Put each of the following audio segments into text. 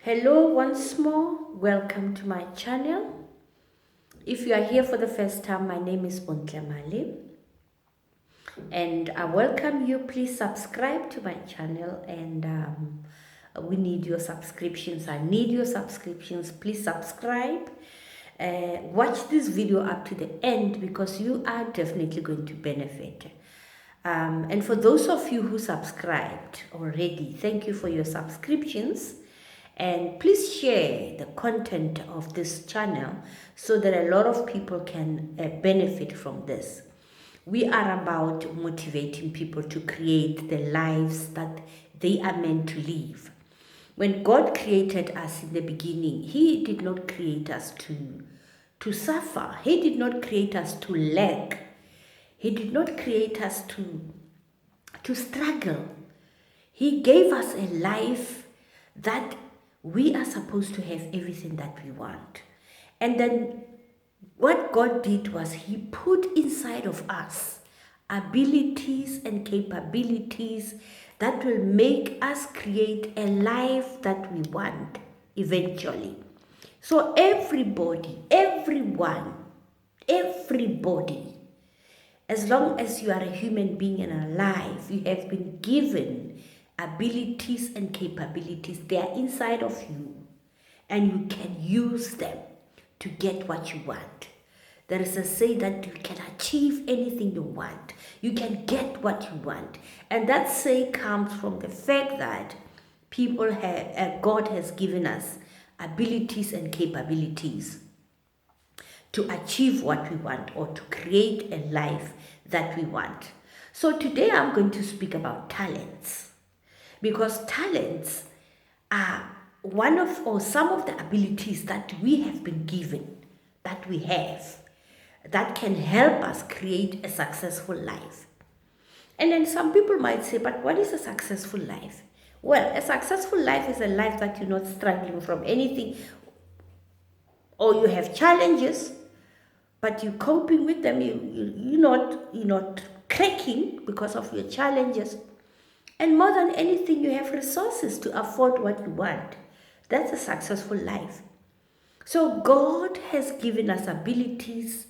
Hello once more, welcome to my channel. If you are here for the first time, my name is Bontle and I welcome you. Please subscribe to my channel and we need your subscriptions. I need your subscriptions. Please subscribe. Watch this video up to the end because you are definitely going to benefit. And for those of you who subscribed already, thank you for your subscriptions. And please share the content of this channel so that a lot of people can benefit from this. We are about motivating people to create the lives that they are meant to live. When God created us in the beginning, He did not create us to suffer. He did not create us to lack. He did not create us to struggle. He gave us a life that we are supposed to have everything that we want. And then what God did was He put inside of us abilities and capabilities that will make us create a life that we want eventually. So everybody, everyone, everybody, as long as you are a human being and alive, you have been given abilities and capabilities. They are inside of you and you can use them to get what you want. There is a say that you can achieve anything you want. You can get what you want. And that say comes from the fact that God has given us abilities and capabilities to achieve what we want or to create a life that we want. So today I'm going to speak about talents, because talents are some of the abilities that we have been given, that we have, that can help us create a successful life. And then some people might say, but what is a successful life? Well, a successful life is a life that you're not struggling from anything, or you have challenges, but you're coping with them. You're not cracking because of your challenges. And more than anything, you have resources to afford what you want. That's a successful life. So God has given us abilities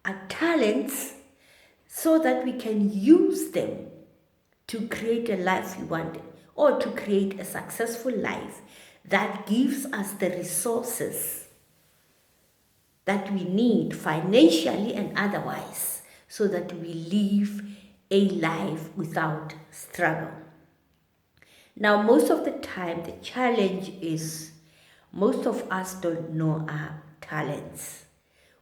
and talents so that we can use them to create a life we want, or to create a successful life that gives us the resources that we need financially and otherwise, so that we live a life without struggle. Now, most of the time, the challenge is most of us don't know our talents.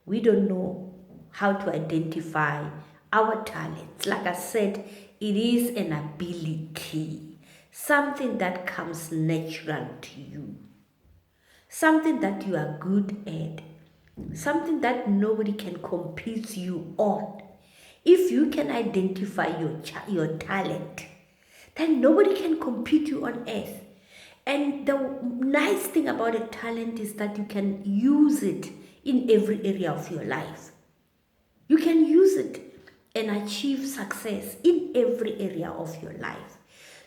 We don't know how to identify our talents. Like I said, it is an ability, something that comes natural to you, something that you are good at, something that nobody can compete you on. If you can identify your talent, then nobody can compete you on earth. And the nice thing about a talent is that you can use it in every area of your life. You can use it and achieve success in every area of your life.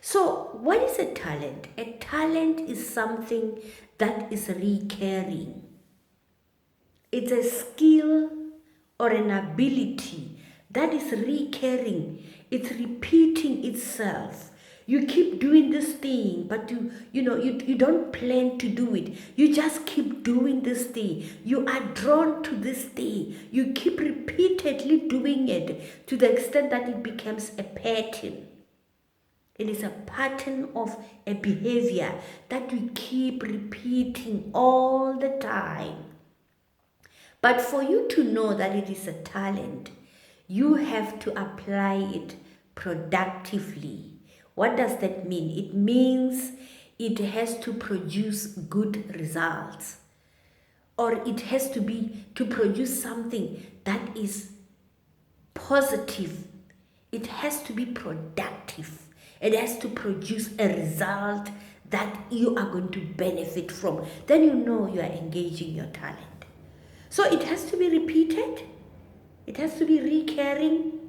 So what is a talent? A talent is something that is recurring. It's a skill or an ability that is recurring. It's repeating itself. You keep doing this thing, but you don't plan to do it. You just keep doing this thing. You are drawn to this thing. You keep repeatedly doing it to the extent that it becomes a pattern. It is a pattern of a behavior that we keep repeating all the time. But for you to know that it is a talent, you have to apply it productively. What does that mean? It means it has to produce good results, or it has to produce something that is positive. It has to be productive. It has to produce a result that you are going to benefit from. Then you know you are engaging your talent. So it has to be repeated. It has to be recurring.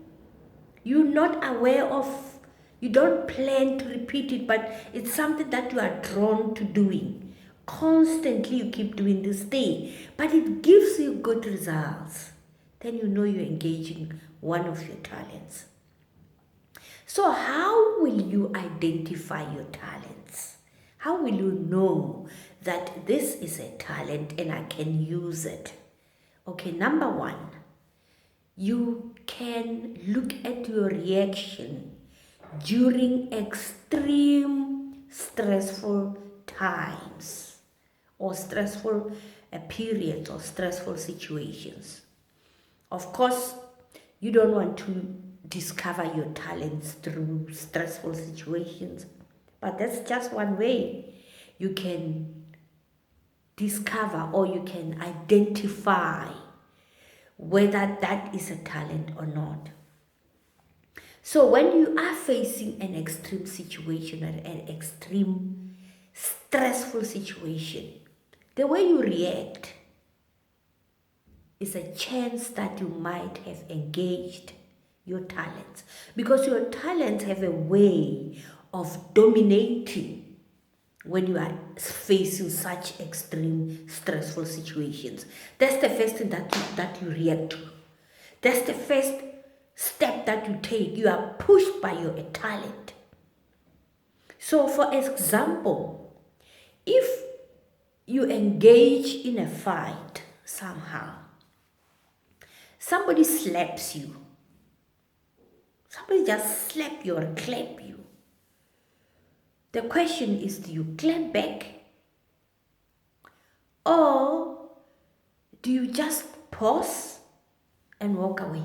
You're not aware of, you don't plan to repeat it, but it's something that you are drawn to doing constantly you keep doing this thing, but it gives you good results, then you know you're engaging one of your talents. So how will you identify your talents? How will you know that this is a talent and I can use it? Okay, number one, you can look at your reaction during extreme stressful times or stressful periods or stressful situations. Of course, you don't want to discover your talents through stressful situations, but that's just one way you can discover or you can identify whether that is a talent or not. So when you are facing an extreme situation or an extreme stressful situation, the way you react is a chance that you might have engaged your talents, because your talents have a way of dominating when you are facing such extreme stressful situations. That's the first thing that you react to. That's the first step that you take. You are pushed by your talent. So for example, if you engage in a fight somehow, somebody slaps you, somebody just slap you or clap you, the question is, do you clap back or do you just pause and walk away?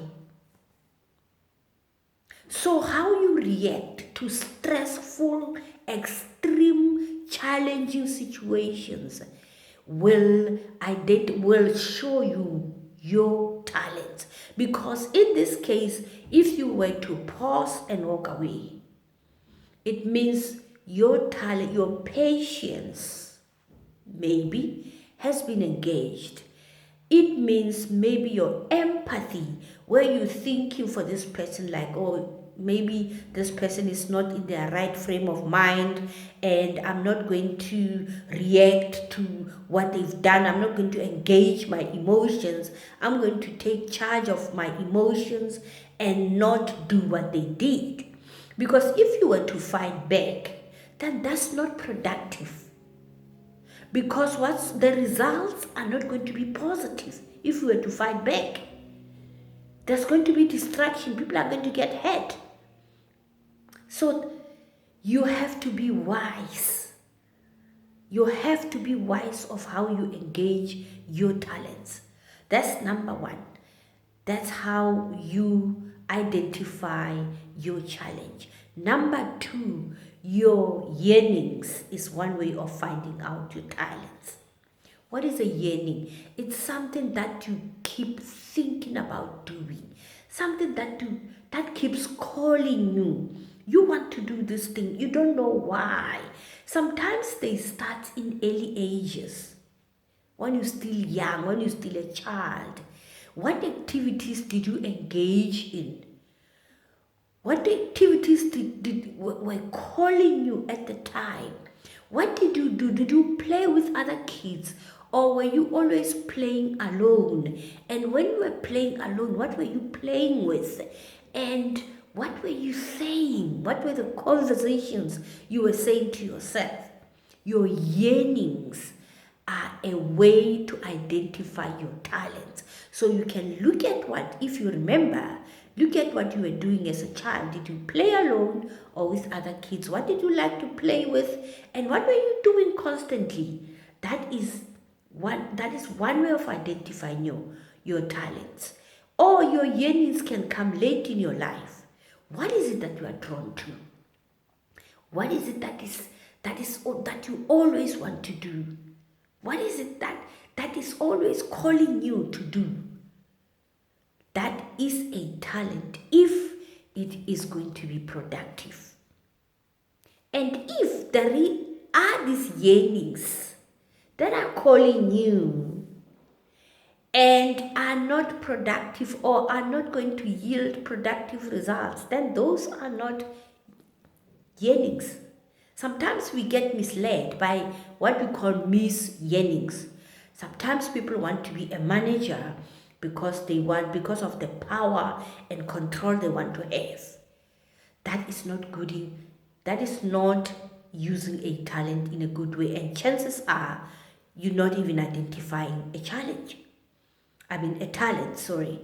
So how you react to stressful, extreme, challenging situations will show you your talents. Because in this case, if you were to pause and walk away, it means your talent, your patience maybe has been engaged. It means maybe your empathy, where you're thinking for this person like, oh, maybe this person is not in their right frame of mind and I'm not going to react to what they've done. I'm not going to engage my emotions. I'm going to take charge of my emotions and not do what they did. Because if you were to fight back, then that's not productive. Because the results are not going to be positive if you were to fight back. There's going to be distraction. People are going to get hurt. So you have to be wise. You have to be wise of how you engage your talents. That's number one. That's how you identify your challenge. Number two, your yearnings is one way of finding out your talents. What is a yearning? It's something that you keep thinking about doing. Something that keeps calling you. You want to do this thing. You don't know why. Sometimes they start in early ages. When you're still young, when you're still a child. What activities did you engage in? What activities were calling you at the time? What did you do? Did you play with other kids? Or were you always playing alone? And when you were playing alone, what were you playing with? And what were you saying? What were the conversations you were saying to yourself? Your yearnings are a way to identify your talents. So you can look at what, if you remember, look at what you were doing as a child. Did you play alone or with other kids? What did you like to play with? And what were you doing constantly? That is one way of identifying your talents. Or your yearnings can come late in your life. What is it that you are drawn to? What is it that you always want to do? What is it that is always calling you to do? That is a talent if it is going to be productive. And if there are these yearnings that are calling you and are not productive or are not going to yield productive results, then those are not yearnings. Sometimes we get misled by what we call mis-yearnings. Sometimes people want to be a manager because of the power and control they want to have. That is not good. That is not using a talent in a good way. And chances are you're not even identifying a talent, sorry.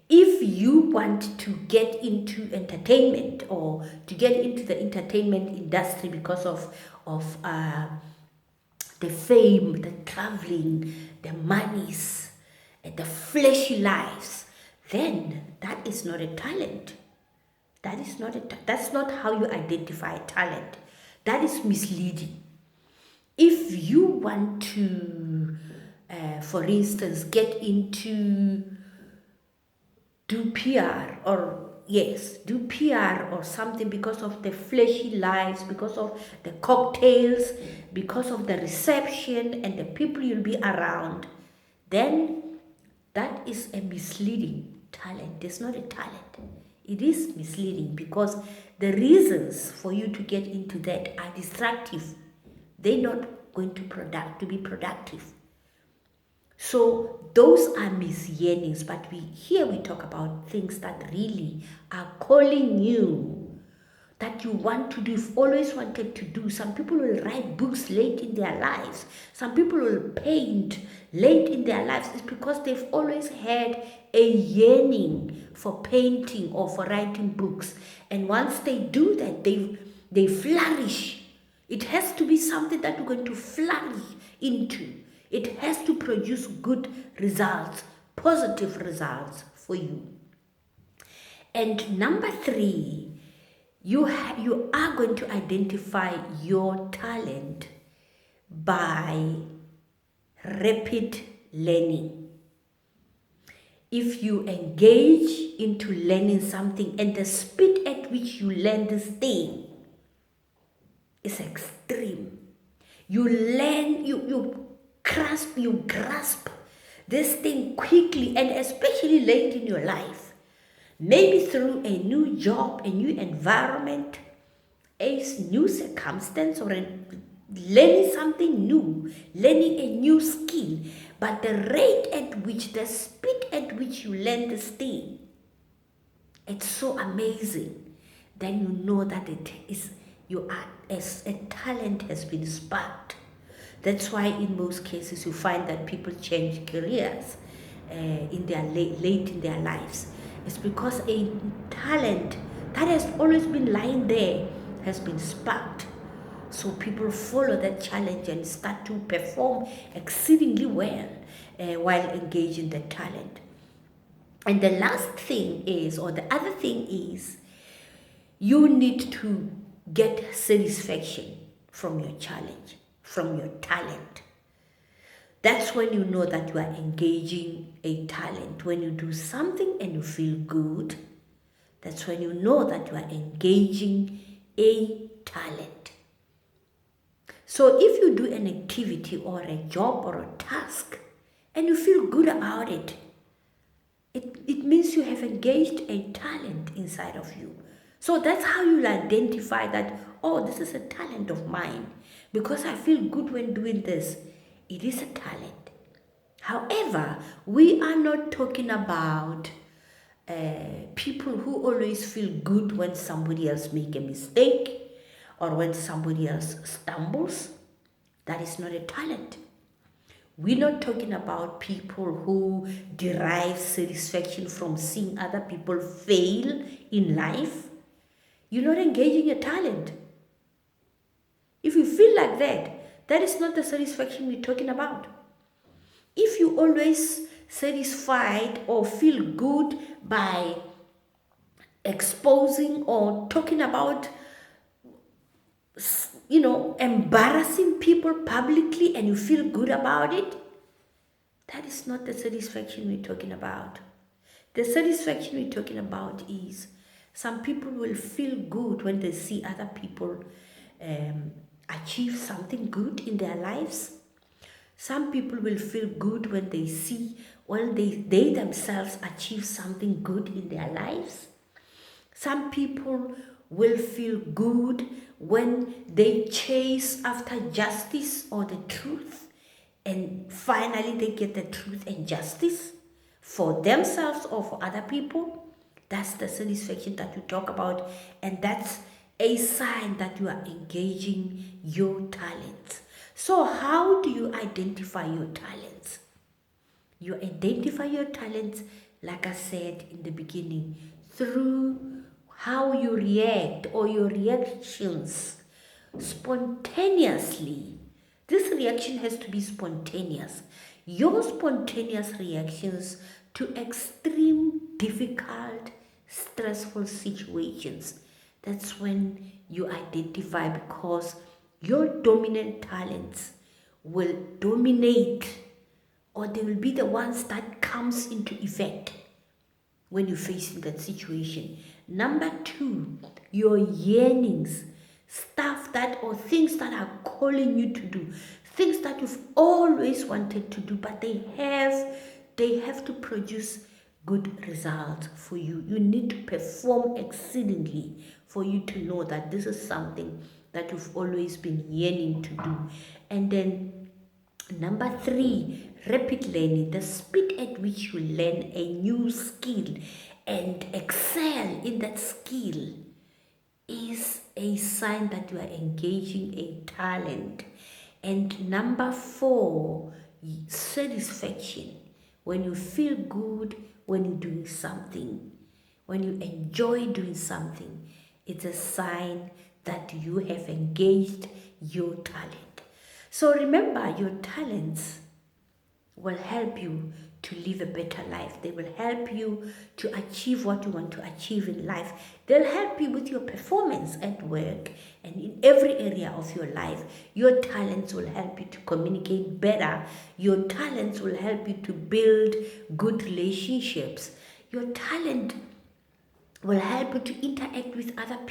If you want to get into entertainment or to get into the entertainment industry because of the fame, the traveling, the monies, and the fleshy lives, then that is not a talent. That's not how you identify talent. That is misleading. If you want to, for instance, get into do PR or something because of the flashy lives, because of the cocktails, because of the reception and the people you'll be around, then that is a misleading talent. It's not a talent. It is misleading because the reasons for you to get into that are distractive. They're not going to be productive. So those are mis-yearnings, but here we talk about things that really are calling you, that you want to do, you've always wanted to do. Some people will write books late in their lives. Some people will paint late in their lives. It's because they've always had a yearning for painting or for writing books. And once they do that, they flourish. It has to be something that you're going to flourish into. It has to produce good results, positive results for you. And number 3, you are going to identify your talent by rapid learning. If you engage into learning something and the speed at which you learn this thing is extreme, you learn, you grasp this thing quickly, and especially late in your life, maybe through a new job, a new environment, a new circumstance, or learning something new, learning a new skill. But the speed at which you learn this thing, it's so amazing. Then you know that a talent has been sparked. That's why in most cases you find that people change careers in their late in their lives. It's because a talent that has always been lying there has been sparked. So people follow that challenge and start to perform exceedingly well while engaging the talent. And the last thing is, or the other thing is, you need to get satisfaction from your challenge, from your talent. That's when you know that you are engaging a talent. When you do something and you feel good, that's when you know that you are engaging a talent. So if you do an activity or a job or a task and you feel good about it, it means you have engaged a talent inside of you. So that's how you'll identify that, oh, this is a talent of mine. Because I feel good when doing this. It is a talent. However, we are not talking about people who always feel good when somebody else makes a mistake or when somebody else stumbles. That is not a talent. We're not talking about people who derive satisfaction from seeing other people fail in life. You're not engaging a talent. If you feel like that, that is not the satisfaction we're talking about. If you always satisfied or feel good by exposing or talking about, embarrassing people publicly and you feel good about it, that is not the satisfaction we're talking about. The satisfaction we're talking about is some people will feel good when they see other people achieve something good in their lives. Some people will feel good when they see, when they themselves achieve something good in their lives. Some people will feel good when they chase after justice or the truth, and finally they get the truth and justice for themselves or for other people. That's the satisfaction that we talk about, and that's a sign that you are engaging your talents. So, how do you identify your talents? You identify your talents, like I said in the beginning, through how you react or your reactions spontaneously. This reaction has to be spontaneous. Your spontaneous reactions to extreme, difficult, stressful situations. That's when you identify, because your dominant talents will dominate, or they will be the ones that comes into effect when you're facing that situation. Number two, your yearnings, stuff that or things that are calling you to do, things that you've always wanted to do, but they have to produce good results for you. You need to perform exceedingly for you to know that this is something that you've always been yearning to do. And then number three, rapid learning, the speed at which you learn a new skill and excel in that skill is a sign that you are engaging a talent. And number four, satisfaction. When you feel good when you're doing something, when you enjoy doing something, it's a sign that you have engaged your talent. So remember, your talents will help you to live a better life. They will help you to achieve what you want to achieve in life. They'll help you with your performance at work and in every area of your life. Your talents will help you to communicate better. Your talents will help you to build good relationships. Your talent will help you to interact with other people.